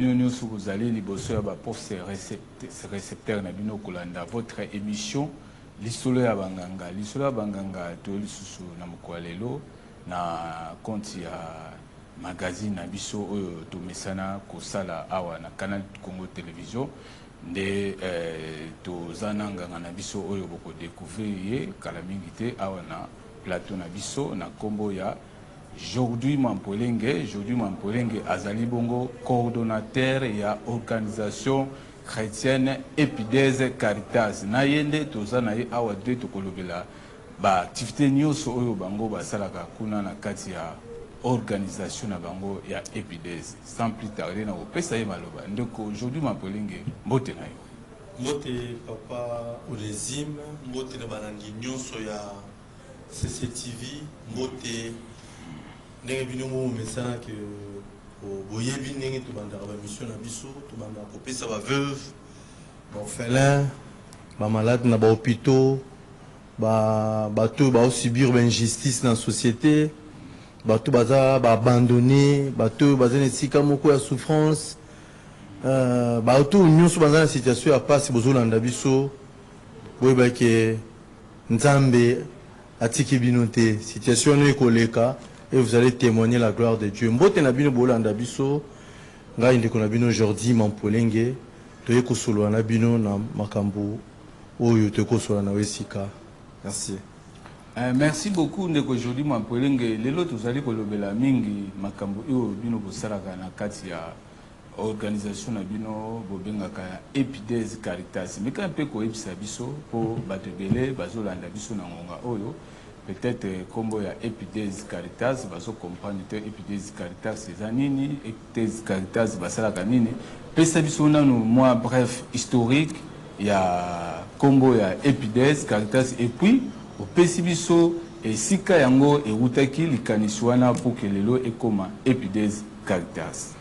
Nous vous allez liboso ya poste récepteur na bino kolanda votre émission lisolo ya banganga to lisusu na mokwalelo na konti ya magazine na biso oyo to mesana kosala awa na Canal Congo Télévision nde to zananga na biso oyo boko découvrir kala mingi te awa na plateau na biso na kombo ya Aujourd'hui Mampolenge Azali Bongo, coordonnateur et organisation chrétienne Epidèse Caritas. Nayende tozanaye awa de tokolobela ba activité nyoso oyo bango basalaka kuna na kati ya organisation na bango ya Epidèse. Sans plus tarder na opesa ye maloba. Ndeko aujourd'hui Mampolenge mbote na yo. Mbote papa Olezim, mbote na balangi nyoso ya CCTV, mbote ndenge bino mo mesana que boyebi ndenge to banda ba mission na biso to banda ko pesa ba veuve ba orphelin ba malade na ba hôpitaux ba to ba subir ba injustice dans société ba to baza ba abandonné ba to baza na sika moko ya souffrance ba to nyonso baza na situation ya passe bozolanda biso boyeba ke nzambe atiki binote situation no ekoleka et vous allez témoigner la gloire de Dieu. Mbote na bino bolanda biso ngai ndeko na bino aujourd'hui Mampolenge toye kosolo na bino na makambo oyo to kosolo na wesika. Merci. Merci beaucoup ndeko aujourd'hui Mampolenge lelo tozali kolobela mingi makambo oyo bino bosalaka na kati ya organisation na bino bobengaka ya Epidèse Caritas. Mais quand pe ko ebisa biso po batebele bazolanda biso na ngonga oyo peut-être combo ya Epidèse Caritas baso comprendre te Epidèse Caritas ezanini Epidèse Caritas basalaka nini pesa biso nanu moi bref historique ya combo ya Epidèse Caritas et puis opesi biso esika yango erutaki likaniswana pour que lelo ekoma Epidèse Caritas.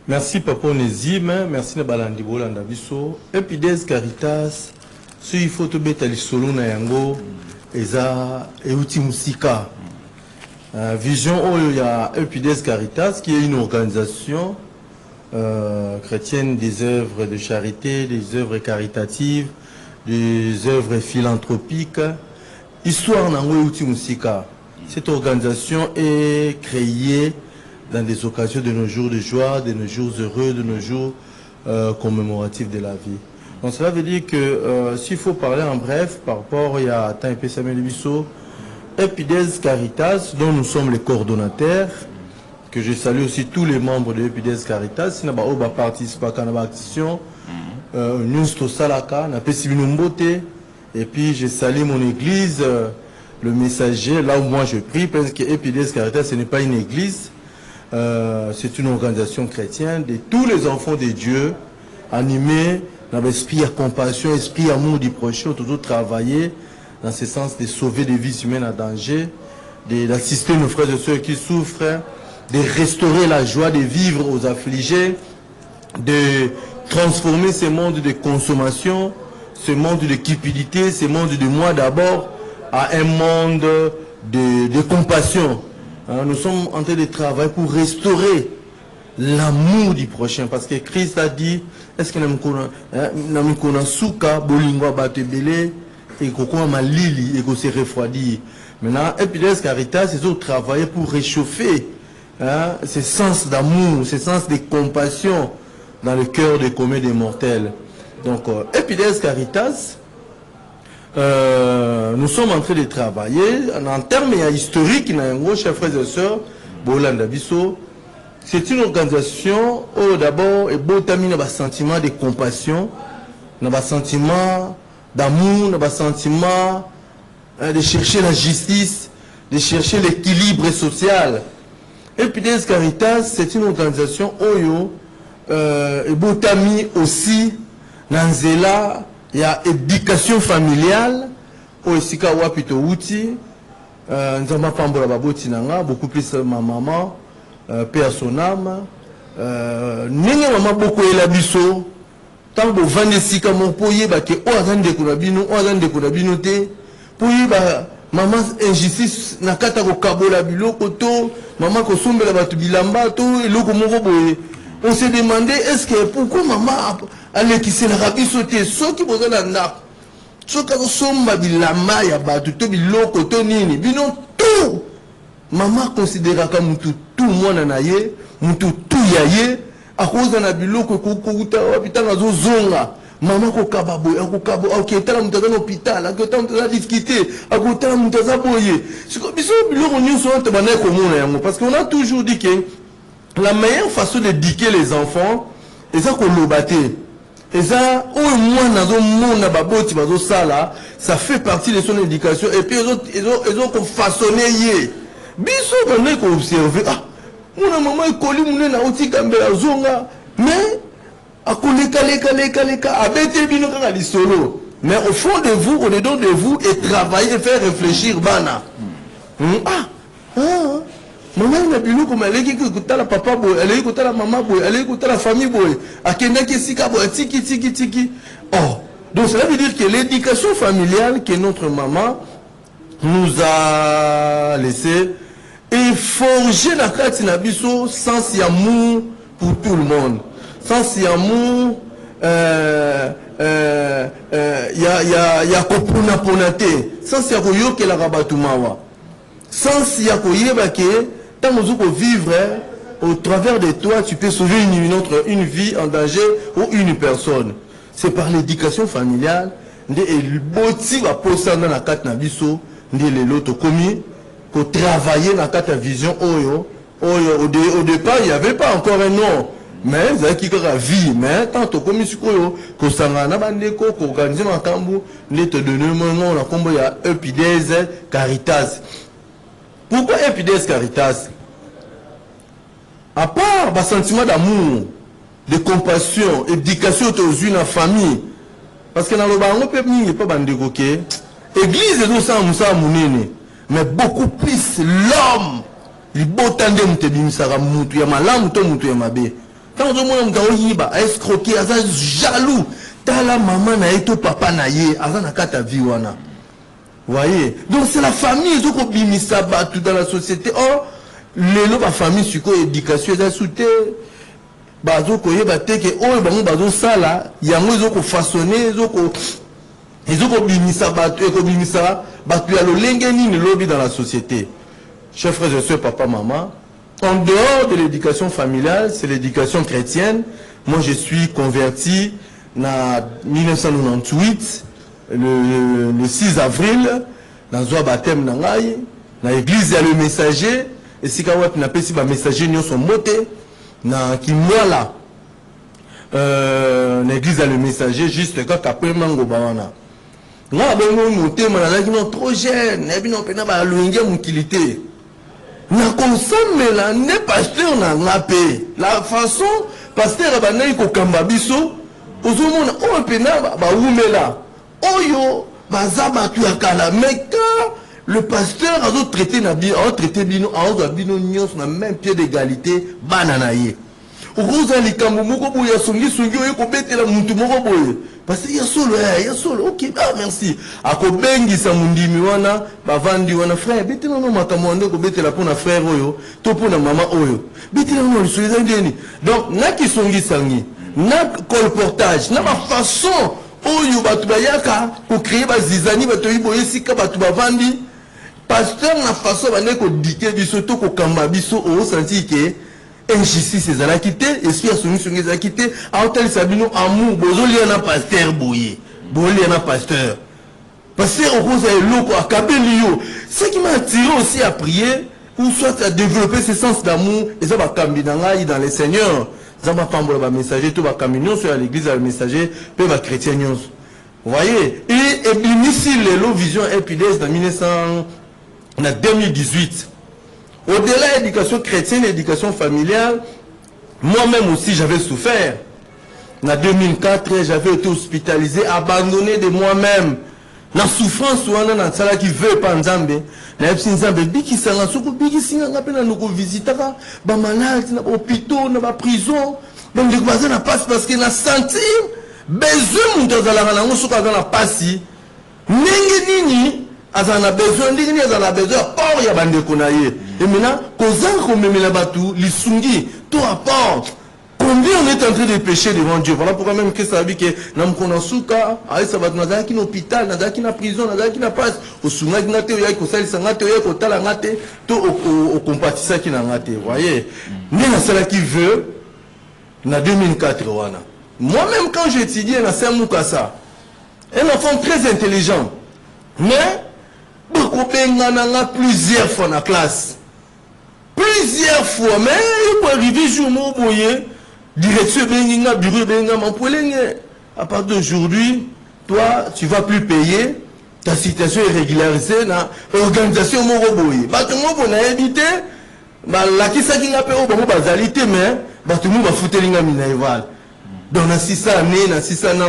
Merci papa Onezime, merci na balandi bolanda biso Epidèse Caritas si il faut to betali solo na yango eza euti musika vision oyo ya Epidèse Caritas qui est une organisation chrétienne des œuvres de charité, des œuvres caritatives, des œuvres philanthropiques. Histoire nango euti musika. Cette organisation est créée dans des occasions de nos jours de joie, de nos jours heureux, de nos jours commémoratifs de la vie. Donc cela veut dire que s'il faut parler en bref par rapport à Taipei Samuel Bisso, Epidèse Caritas, dont nous sommes les coordonnateurs, que je salue aussi tous les membres de Epidèse Caritas, si nous avons participé à la action, nous sommes Salaka, nous avons et puis je salue mon église, le messager, là où moi je prie, parce que Epidèse Caritas, ce n'est pas une église, c'est une organisation chrétienne de tous les enfants de Dieu, animés dans l'esprit à compassion, esprit amour du prochain, toujours travailler dans ce sens de sauver des vies humaines en danger, d'assister nos frères et sœurs qui souffrent, de restaurer la joie de vivre aux affligés, de transformer ce monde de consommation, ce monde de cupidité, ce monde de moi d'abord, à un monde de compassion. Nous sommes en train de travailler pour restaurer l'amour du prochain, parce que Christ a dit est-ce que nous connaissons souka bolingwa batebele et kokoma malili et ko se refroidir. Maintenant Epidèse Caritas ils ont travaillé pour réchauffer ce sens d'amour, ce sens de compassion dans le cœur des communs des mortels. Donc Epidèse Caritas nous sommes en train de travailler en termes historiques, chers frères et sœurs, Bolanda Bisso. C'est une organisation où d'abord, il y a un sentiment de compassion, un sentiment d'amour, un sentiment de chercher la justice, de chercher l'équilibre social. Epidèse Caritas, c'est une organisation où il y a aussi Nanzela, il y a éducation familiale, où il y a Wapito Wuti, Nzamba Pambola Baboti Nanga, beaucoup plus ma maman. Paix à son âme. N'est maman beaucoup et la bisso. Tant que vous vendez si comme on peut y aller, que on a des courabino, on a des courabino te. Pour y aller, maman injustice na kata ko kabola bilo koto, maman ko sombe la batu bilamba to, et l'eau comme on on se demandait est-ce que pourquoi maman allait qui s'est la rabi sauter ceux qui besoin d'un nap ceux qui sont bilama ya batu to biloko to nini bino tout maman considéra comme tout mwana na ye mutu tout yaye à cause na biloko ko uta hôpital na zo zonga maman ko kababo akokabo aketala mutu dans hôpital akotala mutu za difficulté akotala mutu za boye siko biso biloko nyonso on te bana ko mona yango parce qu'on a toujours dit que la meilleure façon d'éduquer les enfants et ça qu'on l'obaté et ça au moins dans un monde baboti bazo sala ça fait partie de son éducation et puis ils ont façonné yé biso on ko observer ah mon maman ekoli mune na oti kambela zonga mais akoleka leka abete bino kaka lisolo mais au fond de vous on est donc de vous et travailler et faire réfléchir bana maman na biloko maleki kutala papa boy elle kutala maman boy elle kutala famille boy akenda kesika boy tiki oh donc cela veut dire que l'éducation familiale que notre maman nous a laissé et forger la carte na biso sans amour pour tout le monde sans amour ya kopuna ponate sans ya koyokela rabatumawa sans ya koyeba ke tant que vivre au travers de toi, tu peux sauver une vie en danger ou une personne. C'est par l'éducation familiale. Si va poser dans la carte nabiso, l'autre commis, pour travailler dans la carte vision au départ, il n'y avait pas encore un nom. Mais il y a qui a vie. Mais tant que commis que ça n'a pas de co, qu'organiser un cambo, ne te donner mon nom, la combo, il y a Epides Caritas. Pourquoi Epides Caritas? À part le sentiment d'amour, de compassion, éducation aux une en famille. Parce que dans le banc, on peut pas bandegoké. Église est aussi un mounene. Mais beaucoup plus l'homme. Il beau tande mutebimsara mutu ya malamu to mutu ya mabe. Quand on monde mutao yiba, escroquer, aza jaloux. Tala maman na eto papa na ye, aza na kata vie wana. Voyez, donc c'est la famille qui bimisa tout dans la société. Oh, les la famille sur quoi éducation est soutée. Bazo koye bate ke oh bango bazo sala, yango ezoko façonner, ezoko bimisa batu ya lolenge nini lobby dans la société. Chers frères et sœurs, papa, maman, en dehors de l'éducation familiale, c'est l'éducation chrétienne. Moi, je suis converti en 1998. Le 6 avril, dans un baptême dans l'église, il y a le messager, et si vous avez un messager, nous sommes montés, dans l'église, il y a le messager, juste quand après, mango bawana. Nous avons monté, nous sommes trop jeunes, nous avons utilité. Nous avons ne pasteur n'a pas la façon, pasteur a banné ko kambabiso, aux hommes, on peut pas là. Oyo bazaba tu akala mais quand le pasteur a traité nabi a traité bino a bino nyos na même pied d'égalité bananaye okoza likambo moko boya songi oyo ko betela muntu moko boye parce que ya solo OK ah merci akobengisa mundimi wana bavandi wana frère betela no makambo ndo ko betela pona frère oyo to pona mama oyo betela no lisoliza ndeni donc na kisongi sangi na colportage na ma façon oyo batu bayaka pour créer bazizani batu yiboye sika batu bavandi pasteur na façon bane ko dicter biso to ko kamba biso o senti que injustice ezala quitté esprit songi ezala quitté a hôtel sabino amour bozoli na pasteur boye boli na pasteur parce que au cause de loko akabeli yo ce qui m'a attiré aussi à prier ou soit à développer ce sens d'amour et ça va cambi dans les seigneurs. Zamba pambola ba messager tout ba camion sur l'église le messager pe ba chrétien nyons. Vous voyez et ici le vision Epides en 2018. Au-delà de l'éducation chrétienne, l'éducation familiale, moi-même aussi j'avais souffert. En 2004, j'avais été hospitalisé, abandonné de moi-même. La souffrance ou na sala qui veut pas nzambe na epsi nzambe biki sanga soko biki singa ngapena noko visitaka ba malade na hôpital na ba prison donc les bazana na passe parce que na sentir besoin mutazala na ngo soko na pasi ndenge nini azana besoin ndenge nini azana besoin or ya bande konaye et maintenant kozanga ko memela batu lisungi to apport Combien on est en train de pécher devant Dieu? Voilà pourquoi même que ça dit que nam konasuka, aïe ça va dans un hôpital, dans une prison, dans une passe, au sunga gnate, au yako sali sangate, au yako tala ngate, tout au compatissa qui n'a ngate, voyez. Mais dans cela qui veut, en 2004 wana. Moi-même quand j'ai étudié dans Saint-Moukassa, un enfant très intelligent, mais beaucoup de plusieurs fois dans la classe. Plusieurs fois, mais il peut arriver jour où vous voyez, direction Benginga, bureau Benginga, à partir d'aujourd'hui, toi, tu ne vas plus payer, ta situation est régularisée dans l'organisation Moroboye. Tout le monde a évité, la qui s'est dit que vous avez mais tout le monde va foutre les gens minaïval. Donc, dans 6 années, dans 6 années,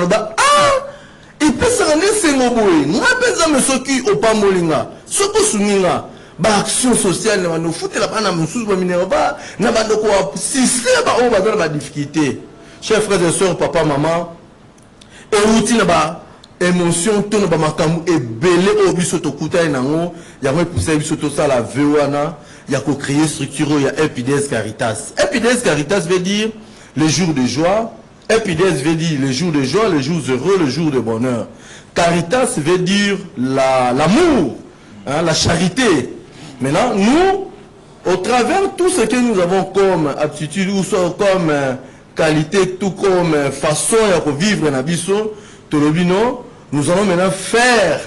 il peut s'en aller, c'est Moroboye. Nous avons besoin de ce au Pamolinga, ce que Souninga. Action sociale, nous foutons la panne, nous sommes minerva, nous avons système, on va dans la difficulté. Chers frères et sœurs, papa, maman, et outil là-bas, émotion, tout là-bas, makamu, et belé au bisoto kuta et nango, il y a un poussé bisoto ça la vewana, il y a qu'au créer structure, il y a Epides Caritas. Epides Caritas veut dire les jours de joie, Epides veut dire les jours de joie, les jours heureux, les jours de bonheur. Caritas veut dire l'amour, hein, la charité. Maintenant, nous, au travers tout ce que nous avons comme aptitude ou soit comme qualité, tout comme façon de vivre dans Abisso, nous allons maintenant faire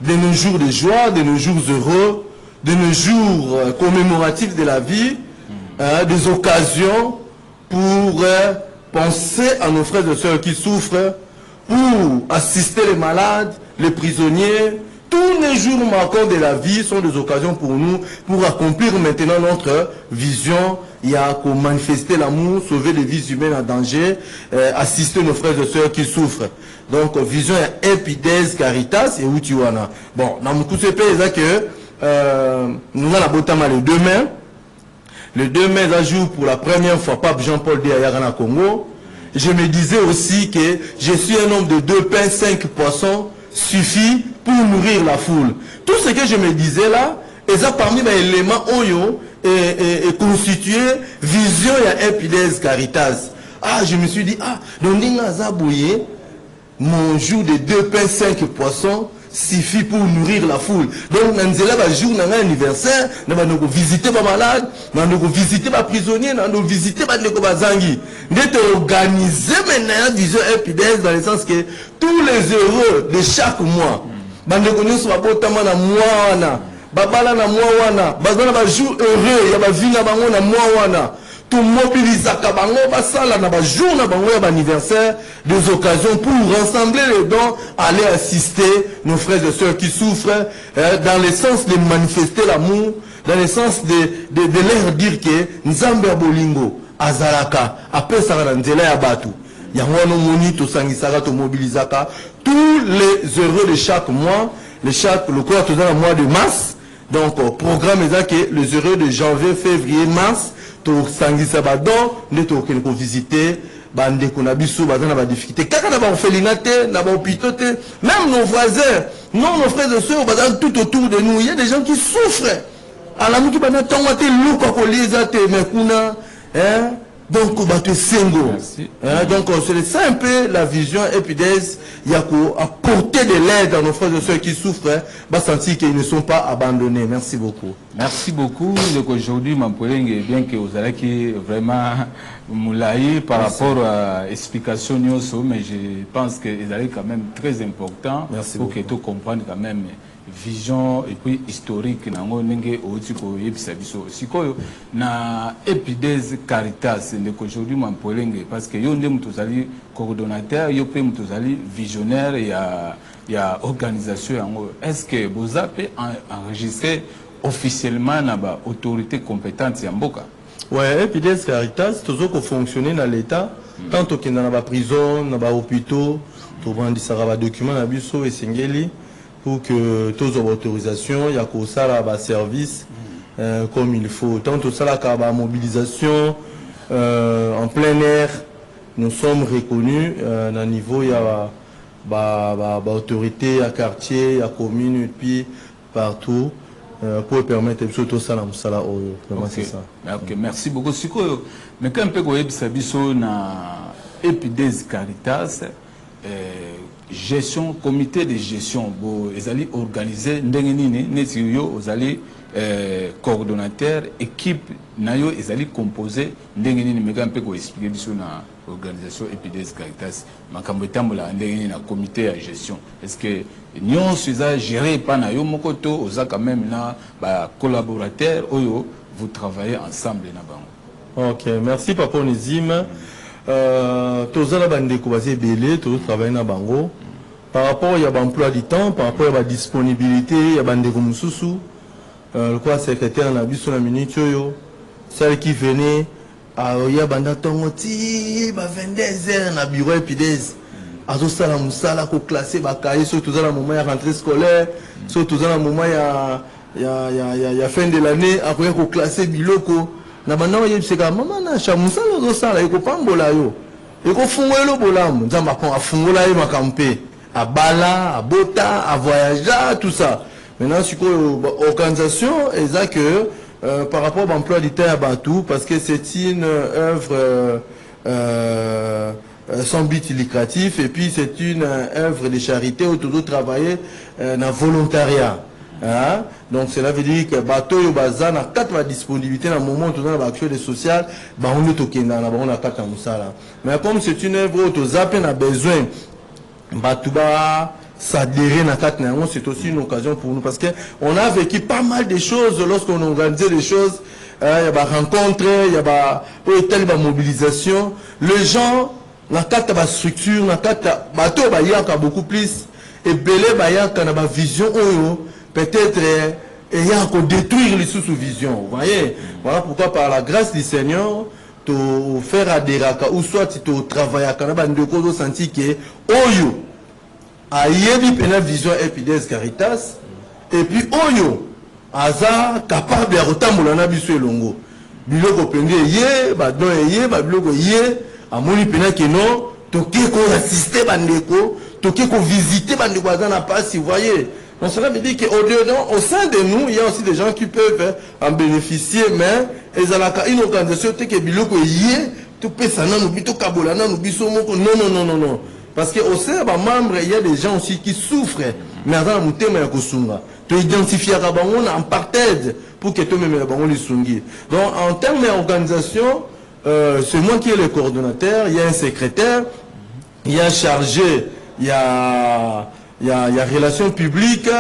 de nos jours de joie, de nos jours heureux, de nos jours commémoratifs de la vie, des occasions pour penser à nos frères et sœurs qui souffrent, pour assister les malades, les prisonniers. Tous les jours marquants de la vie sont des occasions pour nous, pour accomplir maintenant notre vision. Il y a qu'à manifester l'amour, sauver les vies humaines en danger, assister nos frères et sœurs qui souffrent. Donc, vision est Epides Caritas et Utiwana. Bon, dans mon coup de pays, c'est que nous avons la botama les 2 mai. Le 2 mai, ça joue pour la première fois Pape Jean-Paul II à Yarana Congo. Je me disais aussi que je suis un homme de 2 pains, 5 poissons, suffit pour nourrir la foule. Tout ce que je me disais là, et ça parmi les éléments oyo et constitué vision et Epides Caritas. Ah, je me suis dit, donc mon jour de 2 pains, 5 poissons suffit pour nourrir la foule. Donc, Nanzela va jour dans un anniversaire, nous allons visiter les malades, nous allons visiter les prisonniers, nous allons visiter les Bazangi. Nous allons organiser maintenant vision Epides dans le sens que tous les heureux de chaque mois, nous allons soit potama na mois wana, babala na mois wana, bazana ba jour heureux, ya ba vinga bango na mois wana. Tout mobilisaka bango basala na ba jour na bango ya anniversaire, des occasions pour rassembler les dons, aller assister nos frères et sœurs qui souffrent, dans le sens de manifester l'amour, dans le sens de leur dire que Nzambe bolingo azalaka apesaka na nzela ya batu. Yango no moni to sangisaka to mobilisaka tous les heureux de chaque mois, le corps tout dans le mois de mars. Donc programme est que les heureux de janvier, février, mars sangisa badon neto ko visiter bande ko na biso bazana ba difficulté kaka na ba orphelinat te na ba hôpitaux te, même nos voisins, non, nos frères et sœurs bazana tout autour de nous, il y a des gens qui souffrent ala muki bana tonga te luka ko liza te mekuna hein. Donc, donc c'est ça un peu la vision Epides. Il y a qu'à apporter de l'aide à nos frères et sœurs qui souffrent, bah sentir qu'ils ne sont pas abandonnés. Merci beaucoup. Merci beaucoup. Donc aujourd'hui, Mampoling, bien que vous allez qui vraiment moulaï par rapport à l'explication Nyoso, mais je pense que ils allaient quand même très important. Merci pour beaucoup. que tu comprennes quand même vision et puis historique nango ndenge otiko yebisa biso sikoyo na Epides Caritas ndeko aujourd'hui Mampolenge parce que yo ndem tozali coordonnateur yo pe mtozali visionnaire ya organisation yango. Est-ce que vous avez enregistré officiellement na ba autorité compétente ya mboka? Ouais, Epides Caritas toujours ko fonctionner dans l'état tant que dans la prison, dans ba hôpitaux, to vandi saraba document na biso et singeli pour que tous les autorisations, il y a que ça là service comme il faut. Tant que ça là la mobilisation en plein air, nous sommes reconnus dans le niveau il y a autorité, il y a quartier, il y a commune et puis partout. pour permettre surtout ça la c'est ça. Ok, merci beaucoup. Mais quand on peut sabiso na Epides Caritas gestion comité de gestion bo ezali organisé ndenge nini neti yo ozali coordonnateur équipe nayo ezali composé ndenge nini mais quand on peut expliquer biso na organisation Epides Caritas makambo etambola ndenge nini na comité de gestion est-ce que nyon ça géré par na yo moko to oza quand même na ba collaborateur oyo vous travaillez ensemble na bango. Ok, merci Papa Onésime. Tous les bandeko basé belé, tous travaillent na bango. Par rapport à l'emploi du temps, par rapport à la disponibilité, il y a bandeko mususu. Le quoi secrétaire na biso na minute yo, celle qui venait à ya banda tongoti ba 22h na bureau Epides. Azo sala musala ko classer ba cahier surtout dans le moment ya rentrée scolaire, surtout dans le moment ya fin de l'année, après ko classer biloko. Na banda oye biseka mama na chamusala zo sala eko pambola yo eko fungola bolamu nzamba kon afungola ye makampe abala abota a voyager tout ça maintenant sur organisation exact que par rapport à l'emploi du temps à Bantou parce que c'est une œuvre sans but lucratif et puis c'est une œuvre de charité où tout travailler dans volontariat. Hein? Donc cela veut dire que bateau yo bazana quatre la disponibilité dans le moment où on a l'action sociale bah on est tokenda na on a quatre musala mais comme c'est une œuvre où tous appels a besoin bateau ba s'adhérer na quatre na c'est aussi une occasion pour nous parce que on a vécu pas mal de choses lorsqu'on organisait des choses il y a ba rencontre il y a ba telle ba mobilisation les gens na quatre ba structure na quatre bateau ba yaka beaucoup plus et belé ba yaka na ba vision oyo peut-être ayant qu'on détruire les sous-visions. Vous voyez, voilà pourquoi par la grâce du Seigneur, tu faire adhérer ou soit tu travailles à Canada, de cause senti que Oyo a yébi une vision Epides Caritas et puis Oyo aza capable de retambola na biso elongo. Biloko pende yé, ba don yé, ba biloko yé, a moni pena que non, toke ko assister bandeko, toke ko visiter bandeko na passe, vous voyez. Donc cela veut dire qu'au sein de nous, il y a aussi des gens qui peuvent en bénéficier, mais ils ont une organisation qui est biloko yé, tout peut ça non bito kabolana no biso moko non. Parce que au sein des membres, il y a des gens aussi qui souffrent, mais avant le thème ya kosunga. Tu identifies à bango en partage pour que tu me bango les sungi. Donc en termes d'organisation, c'est moi qui est le coordonnateur, il y a un secrétaire, il y a un chargé, il y a relations publiques,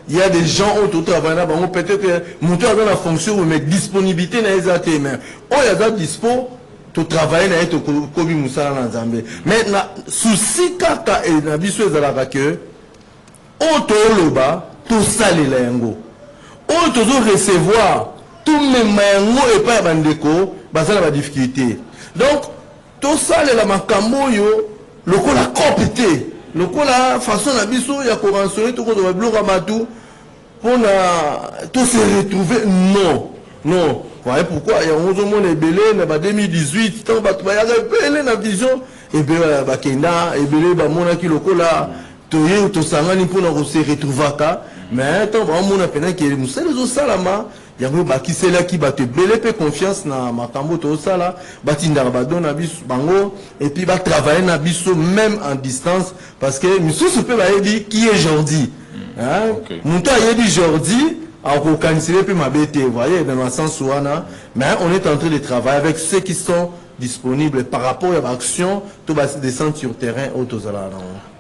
il y a des gens autour de travail, peut-être que mon tour dans la fonction, mais disponibilité n'a pas été, mais on y a des dispo, tu travailles dans le Kobi Moussa dans Zambé. Maintenant, souci kaka et na biso ezalaka que, on te loba, tout ça les lengo. On te recevoir, tout même mango et pas bandeko, ça la difficulté. Donc, tout ça les la makambo yo, le ko la compété. Le coup la façon la biso il y a conventionné tout le bloc à matou pour tout se retrouver non voyez pourquoi il y a 11 mois de belé en 2018 tant ba ya belé na vision et ben ba kenda et belé ba mona ki le coup là toye to sangani pour na se retrouver ka mais tant ba mona pena ki musele zo salama yango bakisela ki bate belé pe confiance na makambo to sala batinda ba dona biso bango et puis ba travailler na biso même en distance parce que misusu pe ba yebi qui est Jordi hein monta yebi Jordi en ko canceler pe mabete vous voyez dans le sens ouana mais on est en train de travailler avec ceux qui sont disponibles par rapport à l'action to ba descendre sur terrain autozala.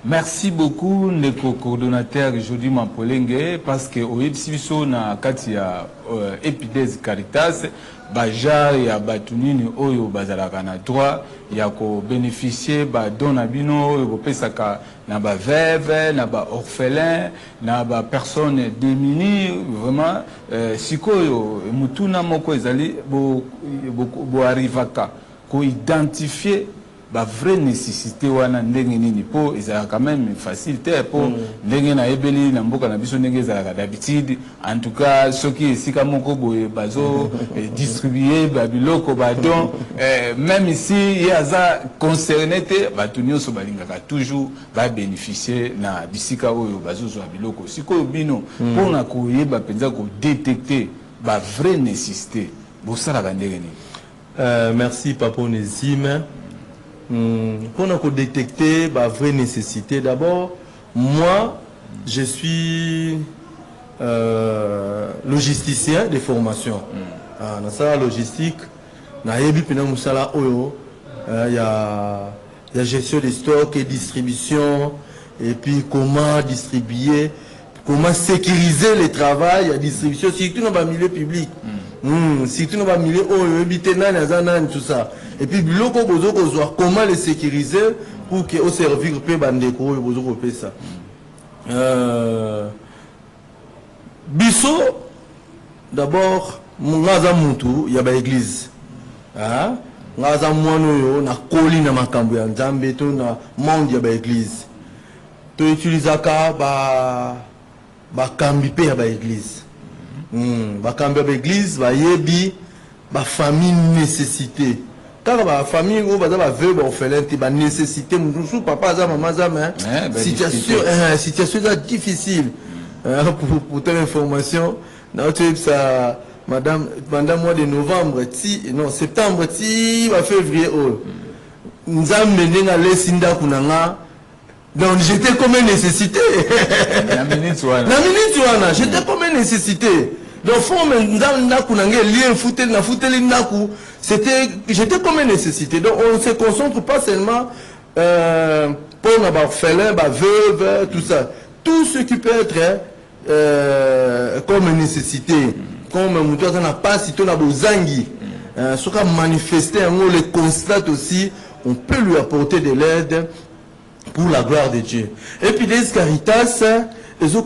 Merci beaucoup Neko coordonnateur Jody Mampolenge parce que au Epsibiso na kati ya Epides Caritas baja ya batunini oyo bazalaka na droit ya ko bénéficier ba dona bino oyo kopesaka na ba veuve na ba orphelin na ba personnes démunies vraiment sikoyo mutuna moko ezali bo arrivaka ko identifier ba vraie nécessité wana ndenge nini po ezala quand même facilité po ndenge na ebeli na mboka na biso ndenge ezala d'habitude en tout cas soki esika moko boye bazo distribuer ba biloko ba don même ici yaza concerné te batu nyonso balingaka toujours ba bénéficier na bisika oyo bazo zo biloko siko bino pour na koyeba penza ko détecter ba vraie nécessité bosala ndenge nini. Merci Papa Onésime. Pour détecter la vraie nécessité, d'abord, moi, je suis logisticien de formation. Dans ça, logistique, il y a gestion des stocks et distribution, et puis comment distribuer, comment sécuriser le travail, la distribution, surtout dans le milieu public. Surtout dans le milieu, tout ça. Et puis, comment les sécuriser pour que au servir peu bandeko et ça. Bisso, d'abord, ngaza mutu, il y a une église. Ngaza mwano na koli na makambo ya nzambe to na monde ya ba église. To utilizaka ba kambi pe ya ba église. Ba kambi ya ba église ba yebi ba famille nécessité. Car la famille où va veuve orphelin ba nécessité musu papa za maman za mais situation difficile. Pour telle information, ça madame mois de novembre non septembre va février nous avons mené à l'esinda kunanga. Donc j'étais comme une nécessité. La minute j'étais comme une nécessité. Donc j'étais comme une nécessité. Donc on ne se concentre pas seulement pour les orphelins, veuves, tout ça. Tout ce qui peut être comme une nécessité, comme on n'a pas si on a besoin ce qu'on manifesté, on le constate aussi, on peut lui apporter de l'aide pour la gloire de Dieu. Et puis des Caritas, ils ont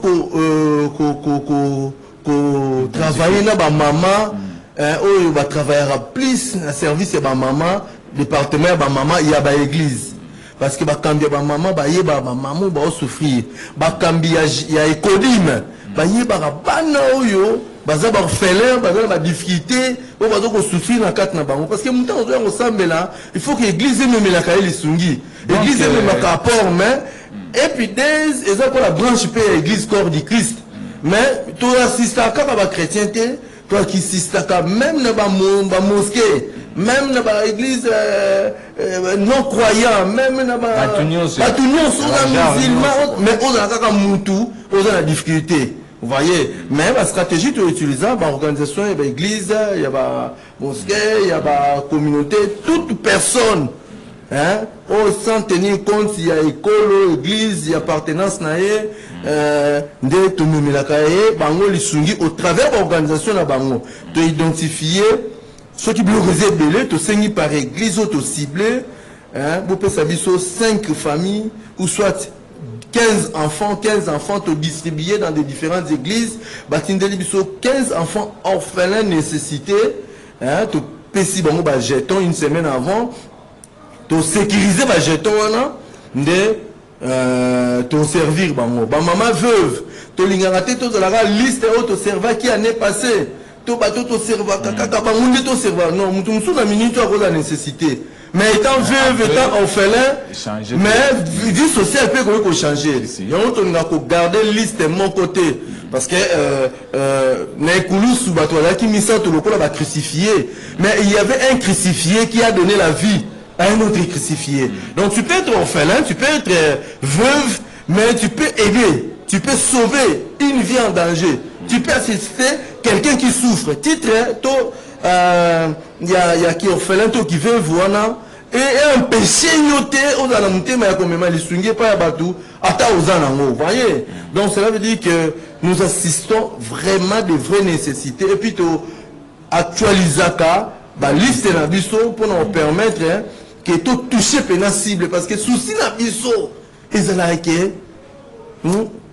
travaillé dans ma maman, ils va travailler plus dans service de ma maman, département de ma maman, il y a une église. Parce que bakambi ba maman ba yeba ba maman ba souffrir bakambi ya économie ba yeba ba bana oyo baza ba orphelin baza ba difficulté o baza ko souffrir na kat na bango parce que muta ozo ngo sambela il faut que l'église même la kaeli sungi l'église même ma rapport mais et puis des eza ko la branche pe église corps du Christ mais to assiste à ba chrétienté toi qui assiste à même na ba mosquée même dans l'église non croyant, même dans musulman, mais on a la difficulté. Vous voyez, même la stratégie tu utilises, l'organisation, il y a l'église, il y a la mosquée, il y a la communauté, toute personne, sans tenir compte s'il y a école, église, il y a appartenance, au travers de l'organisation, tu identifier ceux qui bloquent les belés, tu sais par église, tu ciblé, vous pouvez savoir 5 familles, ou soit 15 enfants, tu distribués dans des différentes églises, 15 enfants orphelins nécessités, tu peux si bon jeton une semaine avant, tu sécuriser les jetons, tu servir, maman veuve, tu l'ingaraté, tu as la liste de serveur qui année passée. To bateau to serva kaka bangunde to serva non mutu musu na minute à cause de la nécessité mais étant veuve étant orphelin mais vie sociale peut qu'on changer il on a garder liste mon côté parce que na ekulu sou bateau là qui misa to lokola ba crucifié mais il y avait un crucifié qui a donné la vie à un autre crucifié donc tu peux être orphelin tu peux être veuve mais tu peux aider tu peux sauver une vie en danger. Tu peux assister quelqu'un qui souffre. Titre, il y a qui orphelin qui veut voir et un péché noté aux alamoutés mais comme les swingés pas bateau ata aux anango. Vous voyez. Donc cela veut dire que nous assistons vraiment des vraies nécessités et puis to actualiser la liste na biso pour nous permettre que tout toucher pénal cible parce que souci na biso ezalaki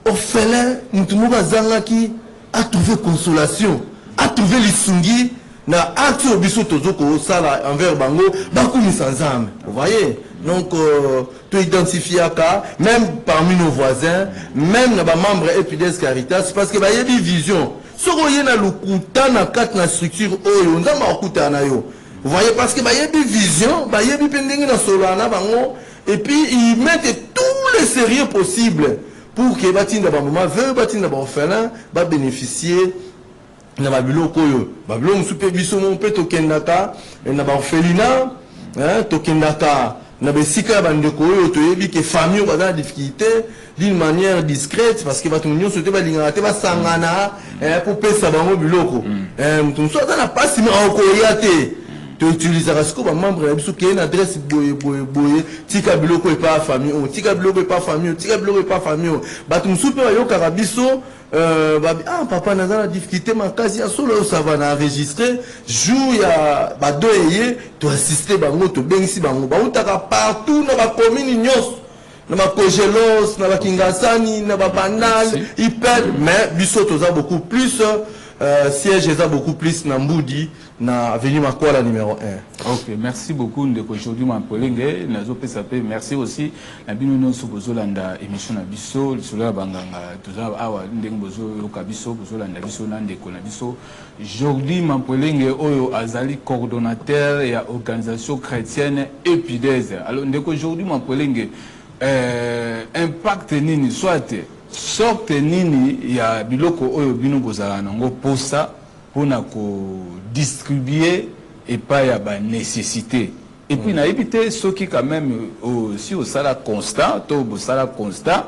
orphelin mutumoka zangaki a trouvé consolation a trouvé lisungi na acte obiso tozoko sala envers bango bakumi sans âme vous voyez Donc, tu identifies à cas, même parmi nos voisins, même les membres EPIDES Caritas, parce que il y a des visions. Ce qu'on y a le couta na quatre na structure, on a ma couta na yo. Vous voyez, parce que il y a des visions, il y a des pending na solana bango, et puis ils mettent tous les sérieux possibles pour que batin da maman veut batin da orphelin va bénéficier na babilo koyo. Babilo msupe biso mon pe tokendaka na ba orphelinat, hein, tokendaka na besika bandeko oyo toyebi ke famille ba dans difficulté d'une manière discrète parce que batunyo sote ba lingana te ba sangana pour pesa bango biloko. Mutu so na pasi mais okoya te. Tu utilises un membre qui a une adresse boye tika biloko et pas famille tika biloko et pas famille tika biloko et pas famille batum super yo karabiso ah papa n'a la difficulté ma quasi solo ça va enregistrer jour ya ba doyer tu assister bango to bengisi bango ba utaka partout na ba commune nyos na ba Kogelos na ba Kingasani na ba Banal hyper mais biso toza beaucoup plus siège est beaucoup plus na Mbudi na avenue Makwala numéro 1. Ok, merci beaucoup ndeko aujourd'hui Mampolenge nazo pesa pe merci aussi na bino nyonso bozolanda émission na biso lisolo ya banganga toza awa ndenge bozo yoka biso bozolanda biso na ndeko na biso aujourd'hui Mampolenge oyo azali coordonnateur ya organisation chrétienne EPIDES. Alors ndeko aujourd'hui Mampolenge impact nini soit sorte nini ya biloko oyo bino bozala nango posa pona ko distribuer et pas ya ba nécessité et puis na éviter ce qui quand même aussi au sala constat to au sala constat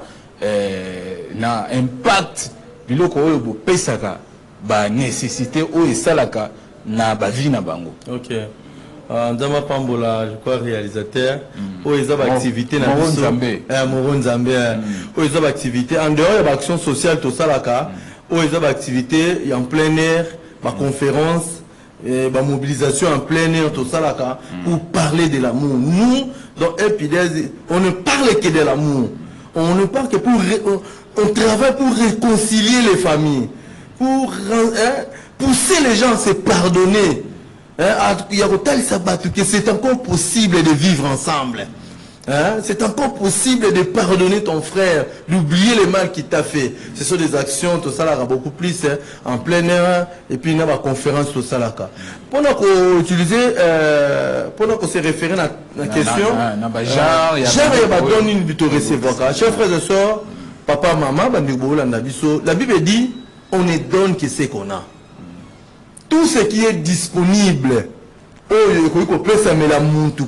na impact biloko oyo bo pesaka ba nécessité o esalaka na ba vie na bango. OK. Ndama Pambola, je crois réalisateur, où ils ont activité na biso Moronzambe où ils ont activité en dehors de l'action sociale tout ça là où ils ont activité en plein air, ma conférence, ma mobilisation en plein air tout ça là pour parler de l'amour. Nous dans EPIDES, on ne parle que de l'amour. On ne parle que pour on travaille pour réconcilier les familles, pour pousser les gens à se pardonner. C'est encore possible de vivre ensemble. C'est encore possible de pardonner ton frère, d'oublier le mal qu'il t'a fait. Ce sont des actions, tout ça là, beaucoup plus en plein air, et puis il y a une conférence, tout ça là. Pendant qu'on utilisait, pendant qu'on s'est référé à la question, une buto recevoir. Chers frères et sœurs, papa, maman, la Bible dit, on ne donne que ce qu'on a. Tout ce qui est disponible, nous tous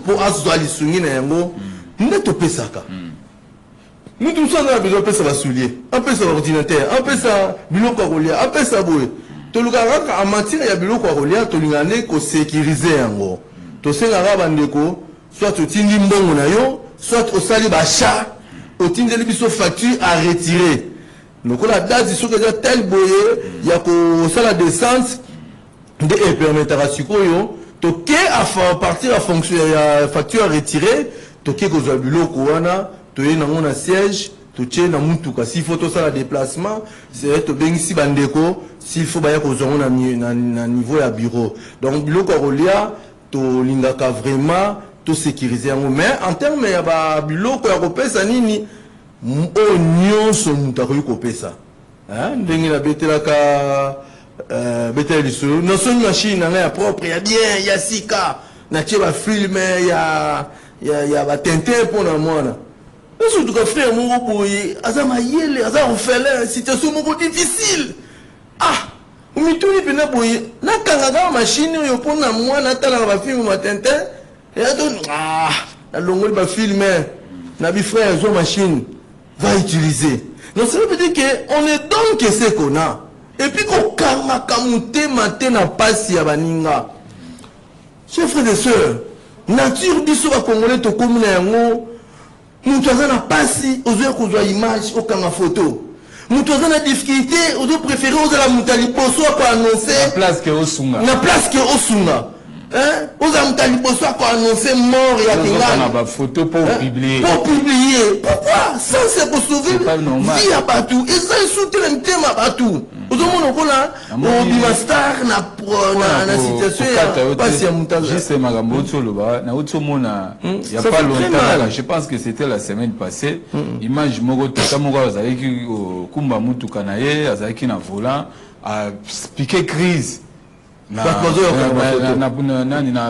on a besoin de ça soulier, un peu ça ordinateur, un peu ça biloko rolia, un peu ça boue. To lukaka en matière ya biloko rolia, to lingane ko sécuriser yango. To senga bandeko, soit to tindi mbongo na yo, soit au sali bacha, au tindi biso facture à retirer. Donc la date il faut que tel boye, ya ko sala descente de permettra sikoyo toke à partir à fonction ya facture à retirer toke ko za biloko wana to ye na mona siège to tche na mutuka s'il faut to ça la déplacement c'est to bengisi bandeko s'il faut baya ko zongo na niveau ya bureau donc biloko rolia to lingaka vraiment to sécuriser yango mais en terme ya ba biloko ya kopesa nini o nyonso mutako kopesa hein ndenge la betelaka non c'est une machine propre, il y a bien, il y a sika, il y a film, il y a tintin pour la moine. Surtout que frère, mon boy, azama yele, azama fait situation difficile. Ah, on me tourne pena boy, na kanga machine yo pour na moine, na tala ba film ma tintin, et ah, la longue ba film, na bi frère zo machine va utiliser. Donc ça veut dire que on ne donne que ce qu'on a. Et puis qu'on kanga kamute matin na pasi ya baninga. Chers frères et sœurs, nature biso ba congolais to komuna yango, mutu aza na pasi ozo kozwa image okanga photo. Mutu aza na difficulté ozo préférer ozo la mutali poso ko annoncer na place que osunga. Na place que osunga. Hein? Ozo mutali poso ko annoncer mort ya kinga. Na ba photo pour publier. Pour publier. Pourquoi? Ça c'est pour sauver vie à Batou. Et ça insulte le thème à Batou. Ozomona kola Bimastar na situation ya passe ya mutaza. Juste makambo tsoloba na utsomona il y a pas longtemps, je pense que c'était la semaine passée, image moko tata moko azalaki kumba mutuka na ye, azalaki na volant a piqué crise. Na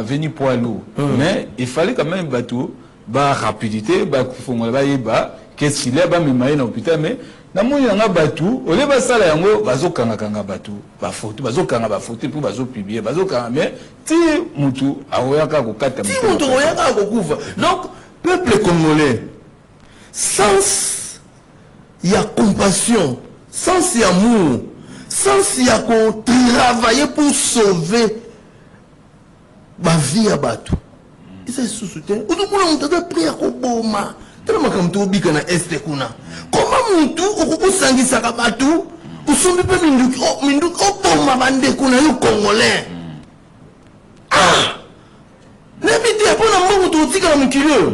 venu poids lourd. Mais il fallait quand même bateau, ba rapidité, ba kufongola ba yeba, qu'est-ce qu'il est ba memaye na hôpital mais na moni nga bateau, ole ba sala yango bazokanga kanga bateau, ba photo, bazokanga ba photo pour bazo publier, bazokanga mais ti mutu aoyaka ko kata mutu. Ti mutu aoyaka ko kufa. Donc peuple congolais, sans il y a compassion, sans il y a amour, sans il y a qu'on travailler pour sauver ma vie à bateau. Et ça se soutient. Ou tout le monde a pris à Koboma. Tellement comme tout bika na este kuna. Comment muntu okusangisa ka bateau? Usombi pe minduki oboma bande kuna yo congolais. Ah! N'habite pas na mbongo to tika na mukilo.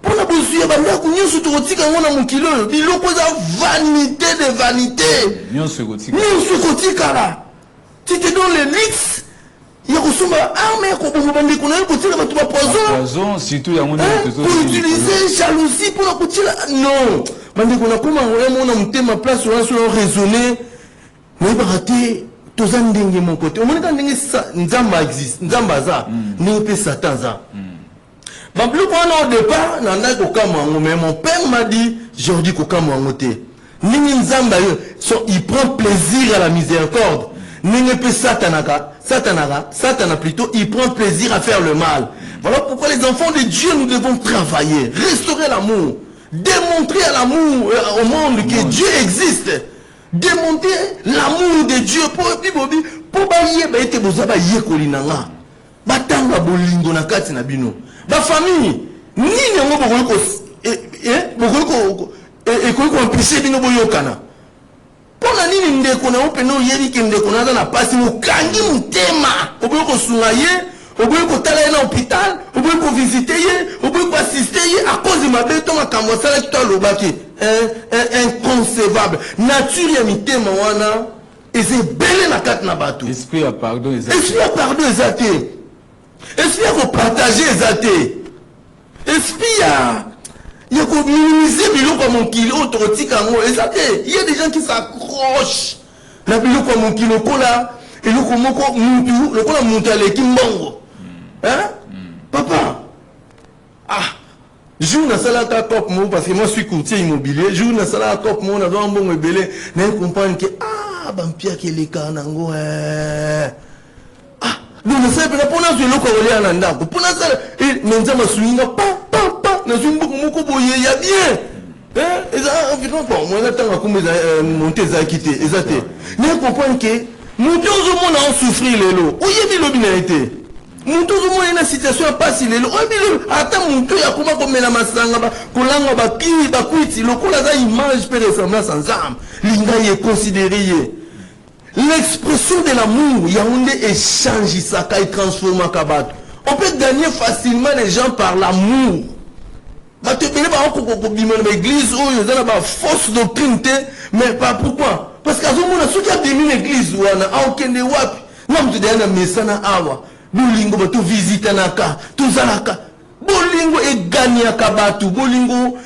Pona bozuya banda kunyoso to tika ngona mukilo. Biloko za vanité de vanité. Nyonso kotika. Nyonso kotika là. Tu te donnes les luxe. Il y a arme pour poison, surtout pour utiliser jalousie pour la couture. Non, comment ma place sur raisonner. Mais raté, tous en dingue mon côté. On m'a dit que Nzamba existe, Nzamba za, n'est pas Satan za. Au départ, mais mon père m'a dit, Jordi Kokamoangote. Il prend plaisir à la miséricorde. Satan plutôt, il prend plaisir à faire le mal. Voilà pourquoi les enfants de Dieu, nous devons travailler, restaurer l'amour, démontrer à l'amour, au monde que Dieu existe, démontrer l'amour de Dieu pour famille, pona nini ndeko na openo yeri ke ndeko na na pasi mukangi mutema oboye ko sunga ye oboye ko tala na hôpital oboye ko visiter ye oboye ko assister ye à cause de ma beto makambo sala kitwa lobaki inconcevable nature ya mitema wana eze belé na kati na bato esprit à pardon ezate esprit à partager ezate esprit à il y a qu'au minimiser biloko mon kilo autorotique en haut. Il y a des gens qui s'accrochent. La biloko mon kilo kola et le komoko muntu le kola muntale kimbongo. Hein? Papa. Ah. Je na sala ta top mo parce que moi je suis courtier immobilier. Je na sala top mo na don bon belé na comprendre que ah bampia ke le kanango ah nous ne savons pas pour nous le ko ole ananda. Pour nous ça menza masuinga pa na zumbuku moko boye ya bien eza environ bon moi natanga comme monter za quitter ezate ne comprendre que mutu ozomona on souffrir lelo oyebi lobi na été mutu ozomona na situation pas si lelo oyebi ata mutu ya kuma komela masanga ba kolanga ba kini ba kwiti lokola za image pe ressemblance ensemble linga ye considérer l'expression de l'amour Yaoundé échange Isaka et transforme Kabat. On peut gagner facilement les gens par l'amour. L'église où il y a une fausse doctrine, mais pas pourquoi? Parce qu'à ce moment-là, ceux qui ont démis l'église, il y a aucun de wap. Non, tu as un message à awa. Bolingo, tu visites un aka, tu zalaka. Bolingo est gagné à Kabatu. Bolingo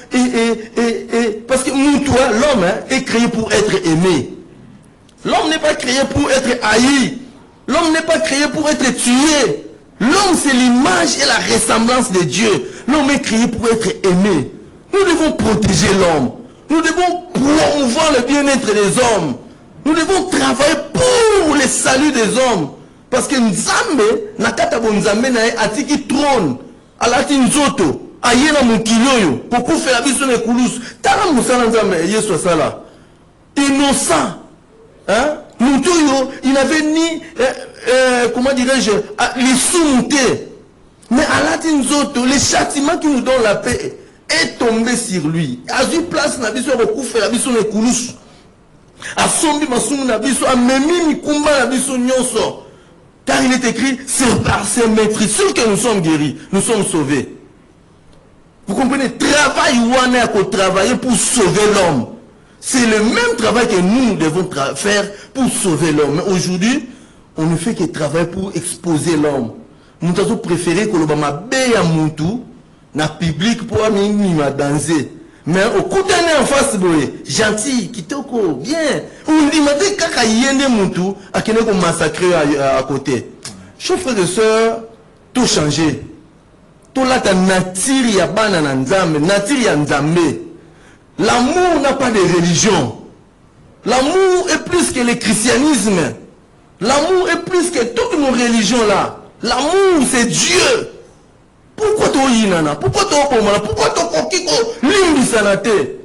parce que nous, toi, l'homme est créé pour être aimé. L'homme n'est pas créé pour être haï. L'homme n'est pas créé pour être tué. L'homme, c'est l'image et la ressemblance de Dieu. L'homme est créé pour être aimé. Nous devons protéger l'homme. Nous devons promouvoir le bien-être des hommes. Nous devons travailler pour le salut des hommes. Parce que Nzambe, nakatabo Nzambe na atiki trône, alati nzoto, ayena mukiloyo, pour faire la vie sur les coulous. Tala musala Nzambe, yeso sala. Innocent. Hein? Il n'avait ni, comment dirais-je, les sous-montés. Mais à la Tinzoto, le châtiment qui nous donne la paix est tombé sur lui. À une place, n'a biso recouvre la biso les coulous. À sombi masou n'a biso a memi mikumba n'a biso nyonso. Car il est écrit, c'est par ses maîtrises sûr que nous sommes guéris, nous sommes sauvés. Vous comprenez? Travail ou on est à travailler pour sauver l'homme. C'est le même travail que nous devons faire pour sauver l'homme. Mais aujourd'hui, on ne fait que travailler pour exposer l'homme. Nous avons préféré que l'Obama béya Moutou, na public pour m'a danser. Mais au coup d'année en face, gentil, kitoko, bien. On dit, mais kaka yende Moutou, à qui nous massacrer à côté. Chers frères et sœurs, tout changé. Tout là, ta nature ya banana nzambe, nature ya nzambe. L'amour n'a pas de religion. L'amour est plus que le christianisme. L'amour est plus que toutes nos religions là. L'amour c'est Dieu. Pourquoi tu yinana? Pourquoi tu pomana? Pourquoi tu kokiko limbi sanate?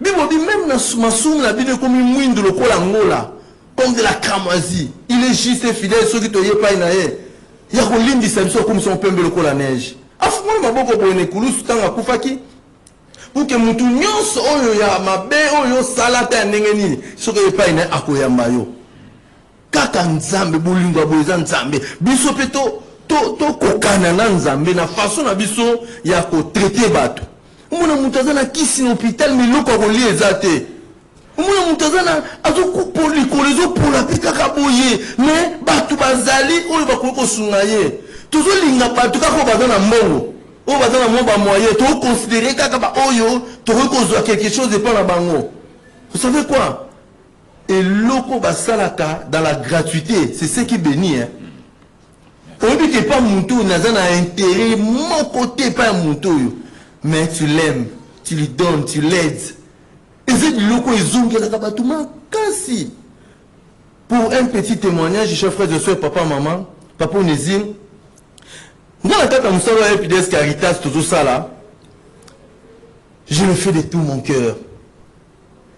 Bibo dit même na masum la bide comme mwindu le kola ngola, comme de la cramoisie. Il est juste et fidèle ceux qui te yé pas inaye. Ya ko limbi sanso comme son pembe le kola neige. Afumoni maboko boene kulusu tanga kufaki. Pour que mutu nyonso oyo ya mabe oyo salata ya ndenge nini soki epa inaye akoyamba yo. Kaka nzambe bolingo boza nzambe biso pe to kokana na nzambe na façon na biso ya ko traiter bato. Muna mutazana kisi na hôpital miloko ko liezate. Muna mutazana azoku polikolezo pour la kaka boye mais bato bazali oyo bakoko sungaye. Tozo linga bato kako bazana mbongo. O bazana mwa moyen to considérer kaka ba oyo to rekozwa quelque chose de pas na bango. Vous savez quoi? Et loko basalaka dans la gratuité, c'est ce qui bénit. Hein. On dit que pas mon tour, n'a intérêt, mon côté pas mon tour. Mais tu l'aimes, tu lui donnes, tu l'aides. Et c'est loko ezongi la kabatuma kasi. Pour un petit témoignage, chers frères et sœurs, papa, maman, papa Onésime, dans la tête à Moussala Epides Caritas, tout ça là, je le fais de tout mon cœur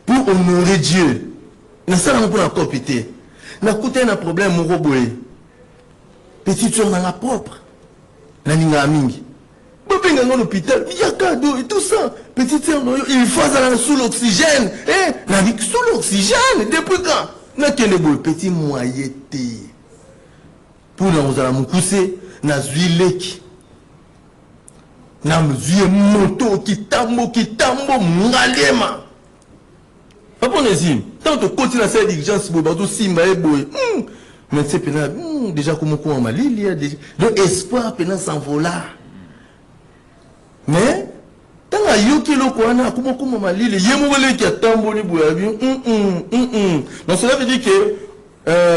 pour honorer Dieu. Na sala pour la copité. Na coûté un problème mon roboé. Petite soeur dans la propre. Na ninga mingi. Bobenga dans l'hôpital, il y a cadeau et tout ça. Petite soeur il faut aller sous l'oxygène. Eh, na vie sous l'oxygène depuis quand? Na kene boy petit moyenté. Pour nous allons nous pousser na zuileki. Na mzuie moto kitambo ngalema. Papa Onésime, tant que continue à cette diligence, Simba et Boy, mais c'est déjà comme on m'a dit, il y a déjà l'espoir pénal s'envola. Mais tant que Yoki Lokwana, comme on m'a dit, il y a un qui a tamboli Boyabi, donc cela veut dire que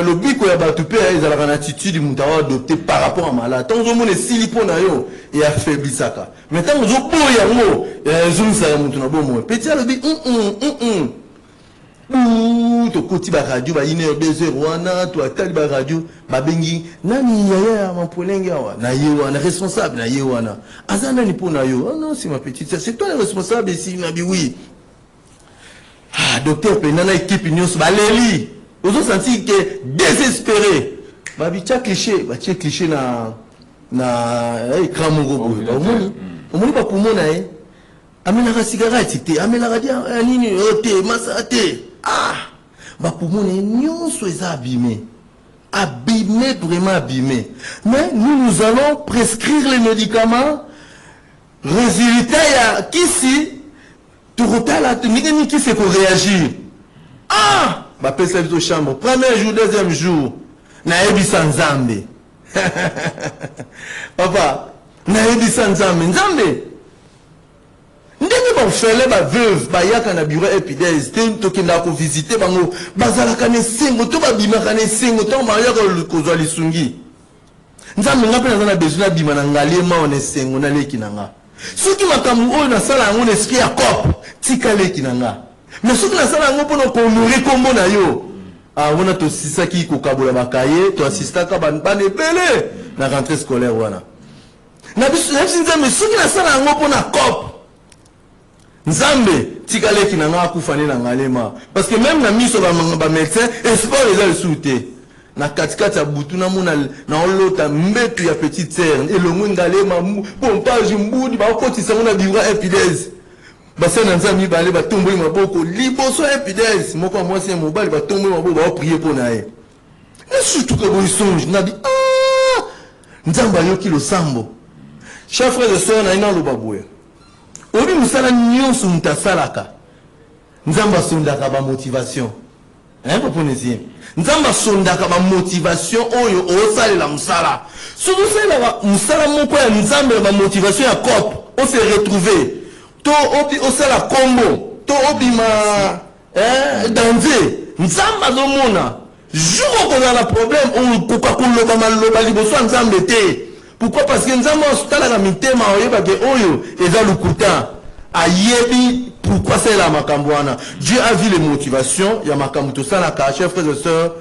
le bico ya batupé, ils ont une attitude de adopté par rapport à malade. Tant que on est siliponayo et affaibli ça. Mais tant que on boyango, ils ont ça montre bon petit le dit to koti ba radio ba ine obeze rwana to atali ba radio ba bengi nani yaya mampolenge awa na yewa na responsable na yewa na azana ni pona yo oh non c'est ma petite c'est toi le responsable ici na bi oui ah docteur penana équipe nyos ba leli ozo senti que désespéré ba bi cha cliché na écran mongo ba omoni ba kumona amela cigarette te amela radio nini ote masate ah ba poumon nyonso eza abîmé vraiment abîmé mais nous allons prescrire les médicaments résultat ya kisi turotala ningeni kisi ko réagir ah ba pesa biso chambre premier jour deuxième jour na ebisa nzambe papa na ebisa nzambe ndenge ba fele ba veuve ba yaka na bureau Epides to kenda ko visiter bango bazala kana sengo to ba bima kana sengo to ba yaka ko zwa lisungi nzambe ngape na besoin na bima na ngalema on sengo na leki nanga soki makamu oyo na sala yango esprit ya cop tika leki nanga mais soki na sala yango pona ko honorer kombo na yo ah wana to sisaki ko kabola bakaye to assistaka ban ebele na rentrée scolaire wana na biso nzambe soki na sala yango pona cop Nzambe tikale ki nanga akufani na ngalema parce que même na miso ba médecin espoir les a souté na katikati ya butu na mona na olota mbetu ya petite sœur elongo ngalema pompage mbudi ba kotisa mona biwa Epides basana nzambi bale ba tomboli maboko liboso Epides moko mwasi mobali ba tomboli maboko ba prier pour nae na surtout que bon songe na bi ah nzamba yoki lo sambo chers frères et sœurs na ina lo baboué obi musala nyonso mutasalaka nzamba sondaka ba motivation hein papa Nézim nzamba sondaka ba motivation oyo osalela musala soki osalela musala moko ya nzambe ba motivation ya cop on se retrouver to osala kombo to obima danger nzamba zomona jour qu'on a la problème on pourquoi koloba maloba liboso nzambe te pourquoi parce que nzamba osala la mitema oyeba ke oyo eza lukuta ayebi pourquoi c'est la makambo wana Dieu a vu les motivations ya makambo to sala ka chers frères et sœurs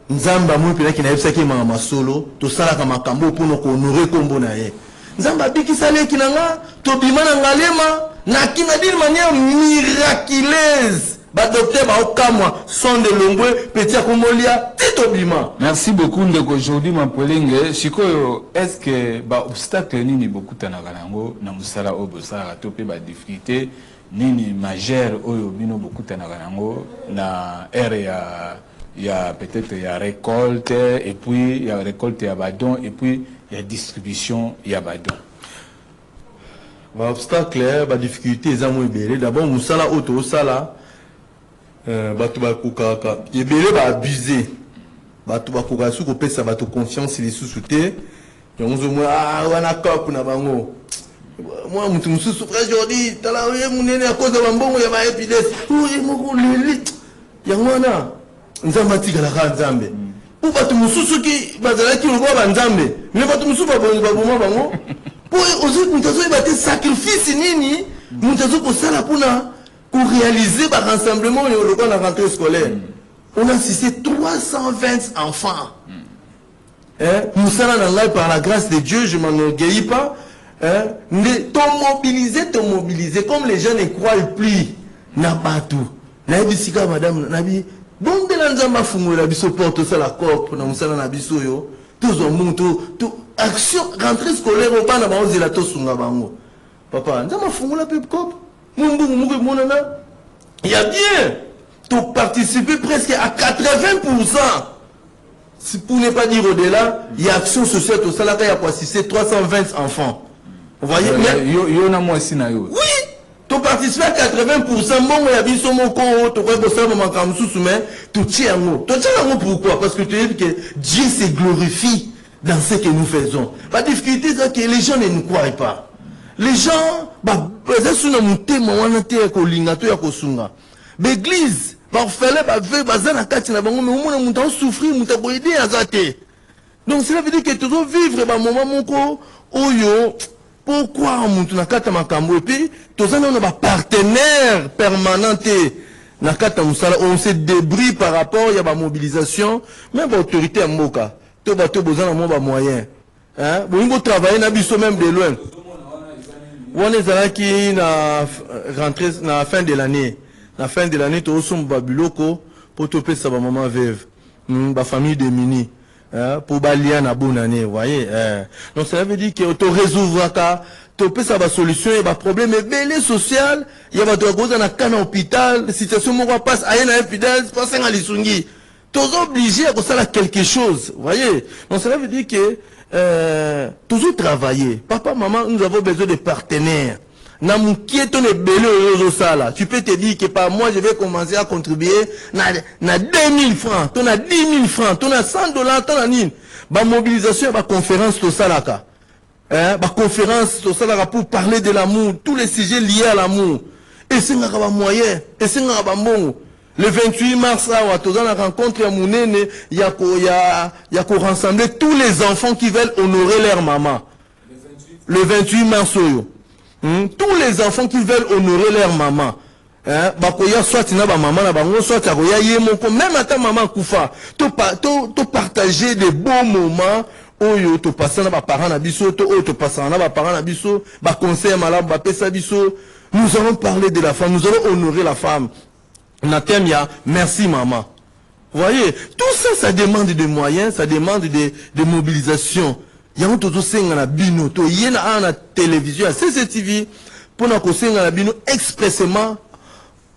nzamba mo pena ki na yebisa ki mama solo to sala ka makambo pour ko honorer kombo na ye nzamba bikisa le kinanga to bimana ngalema na kina d'une manière miraculeuse. Docteur Baokamwa, son de Longwe, Petit Akomolia, Tito Bima. Merci beaucoup d'aujourd'hui, ma polenge. Chiko, est-ce que obstacle nini beaucoup tanarango na musala obosara topé ba difficulté nini majeur oyo bino beaucoup tanarango na ère ya peut-être ya récolte et puis ya récolte ya badon et puis ya distribution ya badon. Ba obstacle ba difficulté ezamo ebele d'abord musala auto sala bato bakokaka ebele ba abuser bato bakoka su ko pesa bato confiance les sous-souté yonzo mo wana kapu na bango moi mutu mususu aujourd'hui tala ye munene à cause de bambongo ya ba epilepsie oui moko leli yangwana nzamba tigala ka nzambe pour bato mususu ki bazala ki ngo ba nzambe mais bato mususu ba boma bango pour ozo mutazo ibate sacrifice nini mutazo ko sala puna pour réaliser le rassemblement à la rentrée scolaire. On a assisté 320 enfants. Nous sommes par la grâce de Dieu, je ne m'enorgueillis pas. T'ont mobilisé, comme les gens ne croient plus. N'a pas tout. N'a pas madame, n'a pas bon de l'anzamba fungo la biso porte ça la cop na musala na biso yo. Tous au monde tout action rentrée scolaire on pas na ba ozela to sunga bango. Papa, nzamba fungo la pep cop. Il y a bien tout participer presque à 80%. Si pour ne pas dire au-delà, il y a action sociale au salaire qui a assisté 320 enfants. Vous voyez, oui, tu participes à 80%. Bon, il y a bien son mot, tu vois, tu tiens pourquoi? Parce que tu dis que Dieu se glorifie dans ce que nous faisons. La difficulté, c'est que les gens ne nous croient pas. Les gens, l'église, donc cela veut dire que tu dois vivre un moment pourquoi et puis tu as un partenaire permanent on se débrouille par rapport à la mobilisation même l'autorité à Moka tu as besoin de moyens vous travaillez même de loin. On est qui na rentré na fin de l'année. La fin de l'année, tu as babiloko pour te payer sa maman veuve, ba famille de mini, pour balier na bonne année, voyez. Donc ça veut dire que tu résoudras ka, tu payes sa solution et ba problème est belé social. Il y a ba toi cause na kana hôpital, situation mo passe à na épidémie, passe à lisungi. Tu es obligé à faire quelque chose, voyez. Donc ça veut dire que toujours travailler. Papa, maman, nous avons besoin de partenaires. Tu peux te dire que par mois, je vais commencer à contribuer na 2000 francs, tu as 10 000 francs, tu as 100 $, tu as une mobilisation, une conférence, tout ça là. Une conférence, tout ça là pour parler de l'amour, tous les sujets liés à l'amour. Et c'est un moyen, et c'est un bon. Le 28 mars, on a rencontré à Mounene, il y a qu'on rassembler tous les enfants qui veulent honorer leur maman. Le 28 mars, tous les enfants qui veulent honorer leur maman. Soit maman, soit même à ta maman Koufa, tu partager des bons moments. Tu passes à parents à biso, tu passes à parents à biso, conseil malade, biso. Nous allons parler de la femme, nous allons honorer la femme. Merci maman. Vous voyez, tout ça, ça demande des moyens, ça demande de mobilisation. Il y a un tout na bino, il y a une télévision, à CCTV, pour nous na bino expressément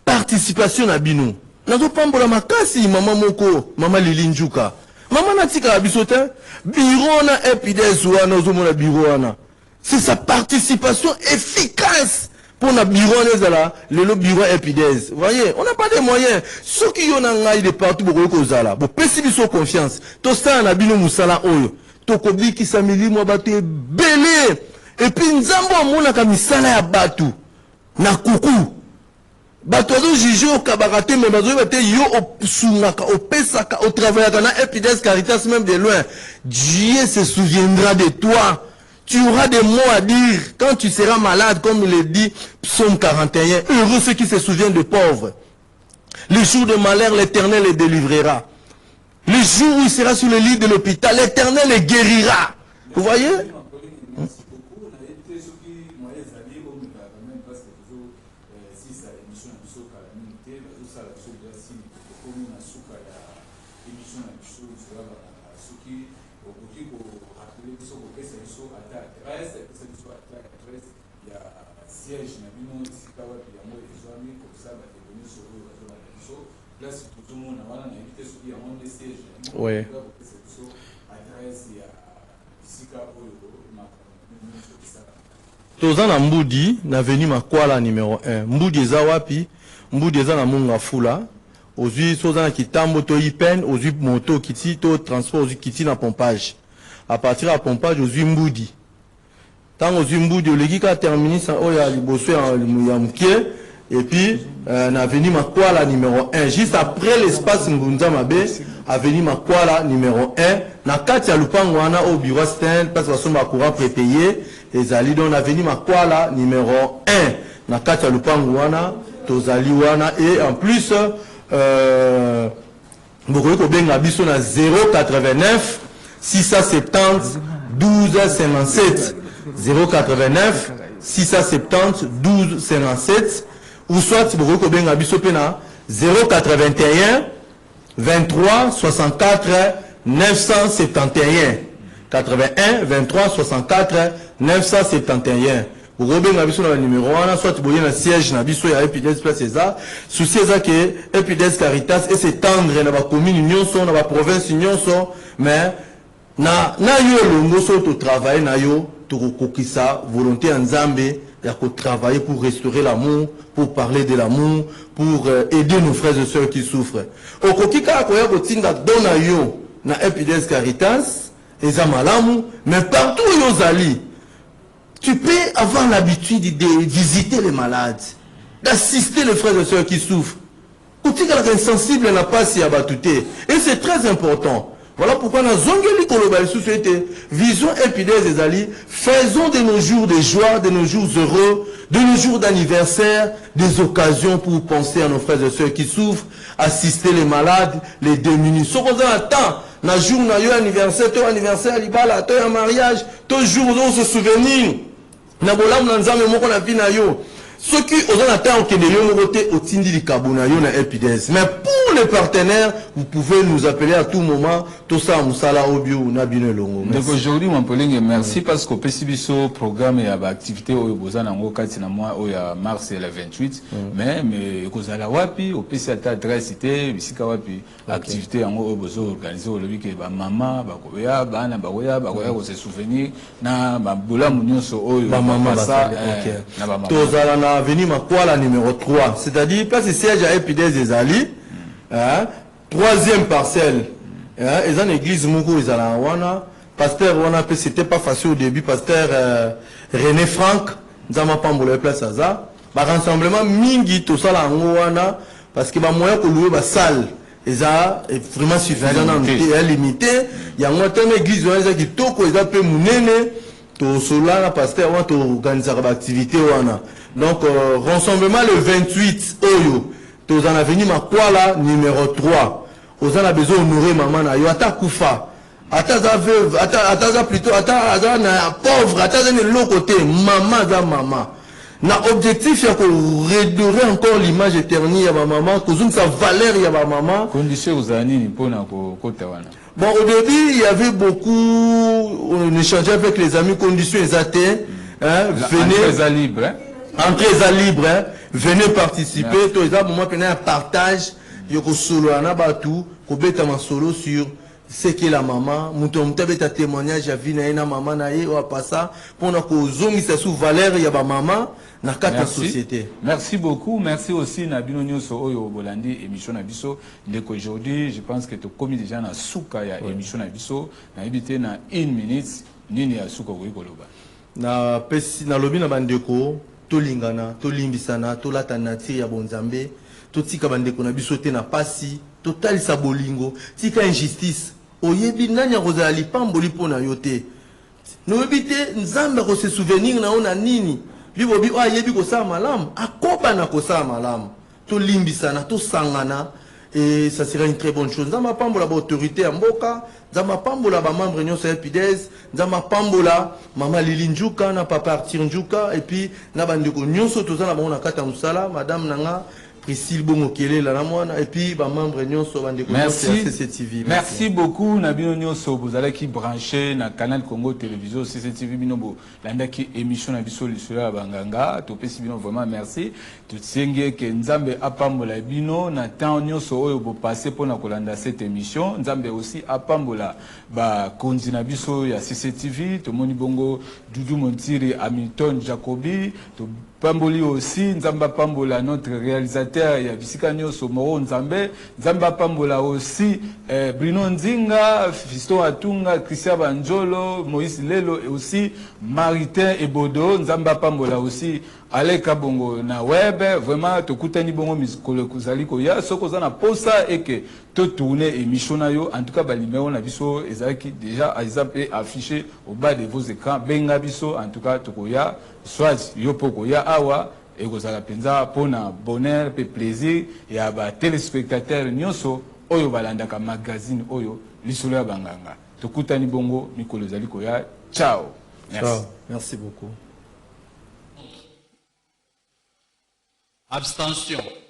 participation na bino. Nazo pambola makasi maman moko, maman Lilinjuka. Maman natika bisotin, bureau na epides wana, ozo mona bureau wana. C'est sa participation efficace pour na bureau le bureau EPIDES. Vous voyez, on n'a pas de moyens. Ceux qui ont un de partout pour kozala, pour pessimisme confiance. Tout ça na bino musala oyo. Tokobi ki samili mo batu belé. Et puis nzambo amona ka misala ya batu na kuku. Batu azo jige au kabarate mais bazo bate yo opsungaka opesaka au travaillaka na EPIDES Caritas même de loin. Dieu se souviendra de toi. Tu auras des mots à dire quand tu seras malade, comme il le dit Psaume 41. Heureux ceux qui se souviennent des pauvres. Le jour de malheur, l'Éternel les délivrera. Le jour où il sera sur le lit de l'hôpital, l'Éternel les guérira. Vous voyez? Ouais. Tozan na Mbudi, na veni Makwala numéro 1. Mbudi eza wapi? Mbudi eza na Munga Fula. Ozui soza na kitambo to ipen, ozui moto kiti to transport ozui kiti na pompage. À partir de pompage ozui Mbudi. Tant ozui Mbudi oleki ka terminer sa oya liboso ya mkie. Et puis, avenue Makwala numéro 1. Juste après l'espace Ngunza Mabe, avenue Makwala numéro 1. Na kati ya lupango wana au bureau Sten, parce que son courant prépayé. Et zali don avenue Makwala numéro 1. Na kati ya lupango wana, tozali wana. Et en plus, beaucoup de benga biso na 089 670 1257. 089 670 1257. Ou soit si vous avez un 081 23 64 971 81 23 64 971. Vous avez un numéro 1, soit vous avez un siège na biso ya EPIDES Place César. Souci est que EPIDES Caritas et s'étendre dans la commune union sont dans la province union sont mais na yo longo so to travailler na yo to kokisa volonté en Zambie. Il y a travailler pour restaurer l'amour, pour parler de l'amour, pour aider nos frères et sœurs qui souffrent. Au kokika koya kotinda dona yo na EPIDES Caritas, eza malamu, mais partout où yo zali, tu peux avoir l'habitude de visiter les malades, d'assister les frères et sœurs qui souffrent. Kotika la insensible n'a pas si abattuté. Et c'est très important. Voilà pourquoi nous avons société, vision EPIDES des alliés, faisons de nos jours de joie, de nos jours heureux, de nos jours d'anniversaire, des occasions pour penser à nos frères et sœurs qui souffrent, assister les malades, les démunis. Ce qu'on attend, na jour na yo anniversaire, ton anniversaire, libala, ton mariage, ton jour où se souvenir, na bolam na nzame moko na vie na yo. Ceux qui ont atteint au côté au Tindi du Kabunayo na EPIDES. Mais pour les partenaires, vous pouvez nous appeler à tout moment. Tout ça, Moussala Obio, Nabine Longo. Donc aujourd'hui, mon Pauline, merci parce qu'au PCBSO programme et à activité au Bozan en Okati na moi au mars le 28. Mais Kozala Wapi au PC adresse cité Bisika Wapi activité en au Bozo organisé au lobby que ba maman ba koya ba na ba koya ko se souvenir na ba bola munyoso o ba maman ça na ba maman. Avenue Makwala numéro 3, c'est-à-dire place de siège à EPIDES des Ali, troisième parcelle, ils ont une église Moukou, ils ont wana, pasteur wana, c'était pas facile au début, pasteur René Franck, nous avons pas moulé place à ça, bah rassemblement mingi tout ça là wana, parce que bah moyen pour louer bah salle, ils ont vraiment suffisant, limité, il y a une église qui toko, ils ont peu mounene, tout cela pasteur wana, tout organiser l'activité wana. Donc, rassemblement le 28, Oyo, tous en avenue Makwala, numéro 3. Aux en a besoin d'honorer maman na yo, ata koufa, ata za veuve, ata plutôt, ata na pauvre, ata za l'autre côté, maman za maman. Na objectif, il y a redorer encore l'image éternelle à ma maman, que sa valeur à ma maman. Condition aux années, ni pour na côté wana. Bon, au début, il y avait beaucoup, on échangeait avec les amis, conditions exactes, venez. Libre, hein? Entrée libre, hein? Venez participer. Tout ça, pour moi, un partage. Yoko solo, anabatu, kobeta ma solo sur c'est que la maman muto mtabeta témoignage ya vie na ina maman na ye wa passa pour na ko zongisa sous valeur ya ba maman na kata société. Merci beaucoup, merci aussi na bino nyonso oyo bolandi émission na biso ndeko aujourd'hui je pense que to komi déjà na suka ya émission na biso na ibité na 1 minute nini ya suka ko koloba na pesi na lobi na bandeko tolingana tolimbisana tolatana ti ya bonzambe totika bandeko na biso te na pasi totalisa bolingo tika injustice oyebi nani akozala lipamboli mpona yo te noyebi te nzambe akose souvenir na yo na nini bibobi oyo ayebi kosala malamu akoba na kosala malamu tolimbisana tosangana et ça serait une très bonne chose. Nzamba pambola ba autorité ya mboka, nzamba pambola ba membre nyonso ya PDS, nzamba pambola mama Lili Njuka na papa Arthur Njuka et puis na bandeko nyonso tozana ba na kata musala madame nanga Priscille Bongokele la mwana et puis ba membre nyonso bandeko nyonso ya CCTV. Merci beaucoup na bino nyonso bozala ki branché na canal Congo Télévision CCTV bino bo landa ki émission na biso lisula banganga to pesi bino vraiment merci to tsenge ke nzambe apambola bino na temps nyonso oyo bo passer pour na kolanda cette émission nzambe aussi apambola ba konzi na biso ya CCTV to moni bongo Dudu Montiri Hamilton Jacobi to pamboli aussi nzamba pambola notre réalisateur ya bisika nyonso Moro Nzambe nzamba pambola aussi Bruno Nzinga Fiston Atunga Christian Banjolo Moïse Lelo et aussi Maritain Ebodo nzamba pambola aussi Aleka Bongo na web vraiment tokutani bongo miskolo kuzali ko ya soko za na posa et que to tourner émission na yo en tout cas ba numéro na biso ezaki déjà exemple affiché au bas de vos écrans benga biso en tout cas tokoya soit yo poko ya awa et kozala penza pona bonheur pe plaisir ya ba téléspectateurs nyonso oyo balandaka magazine oyo lisolo ya banganga tokutani bongo mikolo zali ko ya ciao merci. Ciao. Merci beaucoup. Abstention.